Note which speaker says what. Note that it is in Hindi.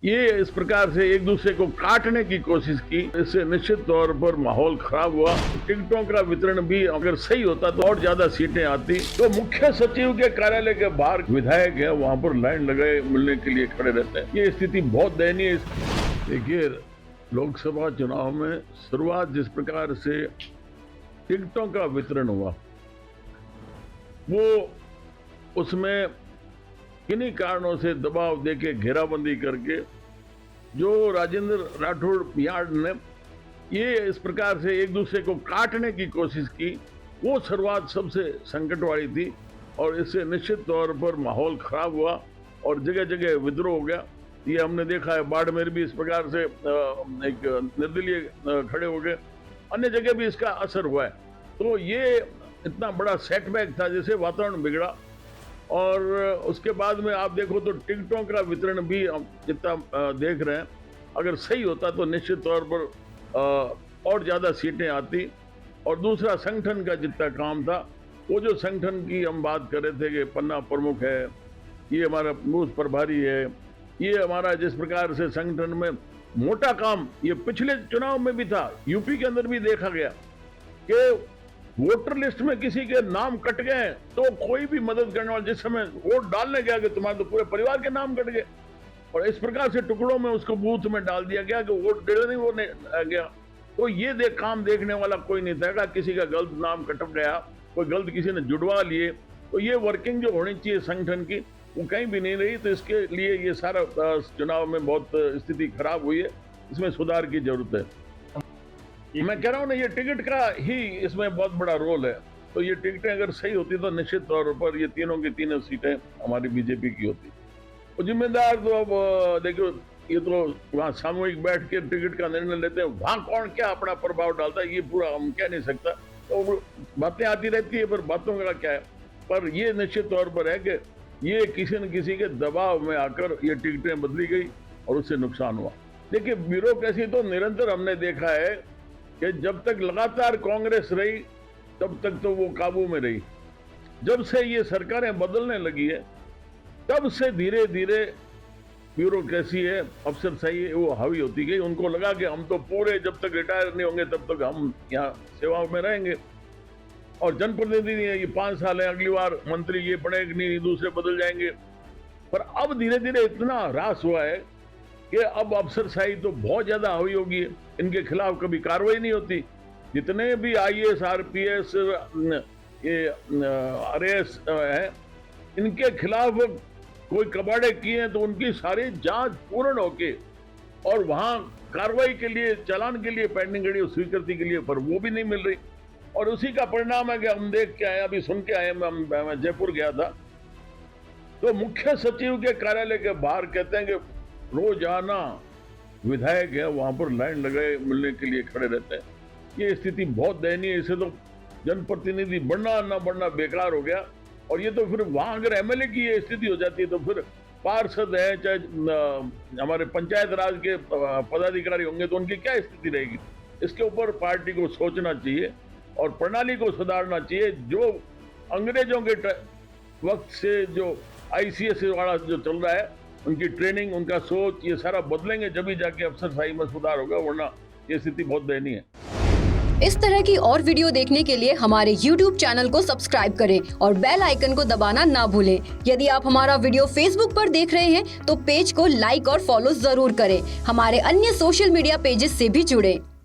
Speaker 1: ये इस प्रकार से एक दूसरे को काटने की कोशिश की, इससे निश्चित तौर पर माहौल खराब हुआ। टिकटों का वितरण भी अगर सही होता तो और ज्यादा सीटें आती। तो मुख्य सचिव के कार्यालय के बाहर विधायक है, वहां पर लाइन लगाए मिलने के लिए खड़े रहते हैं। ये स्थिति बहुत दयनीय है। देखिए, लोकसभा चुनाव में शुरुआत जिस प्रकार से टिकटों का वितरण हुआ, वो उसमें किन्हीं कारणों से दबाव देके घेराबंदी करके जो राजेंद्र राठौड़ यार्ड ने ये इस प्रकार से एक दूसरे को काटने की कोशिश की, वो शुरुआत सबसे संकट वाली थी। और इससे निश्चित तौर पर माहौल खराब हुआ और जगह जगह विद्रोह हो गया। ये हमने देखा है, बाड़मेर भी इस प्रकार से एक निर्दलीय खड़े हो गए, अन्य जगह भी इसका असर हुआ है। तो ये इतना बड़ा सेटबैक था जिससे वातावरण बिगड़ा। और उसके बाद में आप देखो तो टिकटों का वितरण भी हम जितना देख रहे हैं, अगर सही होता तो निश्चित तौर पर और ज़्यादा सीटें आती। और दूसरा, संगठन का जितना काम था, वो जो संगठन की हम बात कर रहे थे कि पन्ना प्रमुख है, ये हमारा बूथ प्रभारी है, ये हमारा जिस प्रकार से संगठन में मोटा काम, ये पिछले चुनाव में भी था, यूपी के अंदर भी देखा गया कि वोटर लिस्ट में किसी के नाम कट गए तो कोई भी मदद करने वाला, जिस समय वोट डालने गया कि तुम्हारे तो पूरे परिवार के नाम कट गए, और इस प्रकार से टुकड़ों में उसको बूथ में डाल दिया गया कि वोट देने वो नहीं गया। तो ये काम देखने वाला कोई नहीं था। किसी का गलत नाम कट गया, कोई गलत किसी ने जुड़वा लिए, तो ये वर्किंग जो होनी चाहिए संगठन की, वो कहीं भी नहीं रही। तो इसके लिए ये सारा चुनाव में बहुत स्थिति खराब हुई है, इसमें सुधार की जरूरत है। मैं कह रहा हूँ ना, ये टिकट का ही इसमें बहुत बड़ा रोल है। तो ये टिकटें अगर सही होती तो निश्चित तौर पर ये तीनों की तीनों सीटें हमारी बीजेपी की होती। और जिम्मेदार तो अब देखो, ये तो वहाँ सामूहिक बैठ के टिकट का निर्णय लेते हैं, वहाँ कौन क्या अपना प्रभाव डालता है ये पूरा हम कह नहीं सकता। तो बातें आती रहती है, पर बातों का क्या है। पर ये निश्चित तौर पर है कि ये किसी न किसी के दबाव में आकर ये टिकटें बदली गई और उससे नुकसान हुआ। देखिए, ब्यूरोक्रेसी तो निरंतर हमने देखा है कि जब तक लगातार कांग्रेस रही तब तक तो वो काबू में रही। जब से ये सरकारें बदलने लगी है, तब से धीरे धीरे ब्यूरोक्रेसी है, अफसरशाही है, वो हावी होती गई। उनको लगा कि हम तो पूरे जब तक रिटायर नहीं होंगे तब तक हम यहाँ सेवाओं में रहेंगे। और जनप्रतिनिधि नहीं है, ये 5 साल है, अगली बार मंत्री ये बनेंगे नहीं, दूसरे बदल जाएंगे। पर अब धीरे धीरे इतना ह्रास हुआ है कि अब अफसरशाही तो बहुत ज्यादा हावी होगी। इनके खिलाफ कभी कार्रवाई नहीं होती। जितने भी IAS RPS ये RAS है, इनके खिलाफ कोई कबाड़े किए हैं तो उनकी सारी जांच पूर्ण होके और वहां कार्रवाई के लिए, चालान के लिए पेंडिंग खड़ी, स्वीकृति के लिए, पर वो भी नहीं मिल रही। और उसी का परिणाम है कि हम देख के आए, अभी सुन के आए, मैं जयपुर गया था, तो मुख्य सचिव के कार्यालय के बाहर कहते हैं कि रोजाना विधायक है, वहां पर लाइन लगाए मिलने के लिए खड़े रहते हैं। ये स्थिति बहुत दयनीय है। इसे तो जनप्रतिनिधि बढ़ना ना बढ़ना बेकार हो गया। और ये तो फिर वहां अगर MLA की ये स्थिति हो जाती है तो फिर पार्षद है, चाहे हमारे पंचायत राज के पदाधिकारी होंगे, तो उनकी क्या स्थिति रहेगी। इसके ऊपर पार्टी को सोचना चाहिए और प्रणाली को सुधारना चाहिए। जो अंग्रेजों के वक्त से जो ICS वाला जो चल रहा है, उनकी ट्रेनिंग, उनका सोच, ये सारा बदलेंगे जब भी जाके अफसरशाही में सुधार होगा, वरना ये स्थिति बहुत दयनीय है।
Speaker 2: इस तरह की और वीडियो देखने के लिए हमारे YouTube चैनल को सब्सक्राइब करें और बेल आइकन को दबाना ना भूलें। यदि आप हमारा वीडियो Facebook पर देख रहे हैं तो पेज को लाइक और फॉलो जरूर करें। हमारे अन्य सोशल मीडिया पेजेस से भी जुड़ें।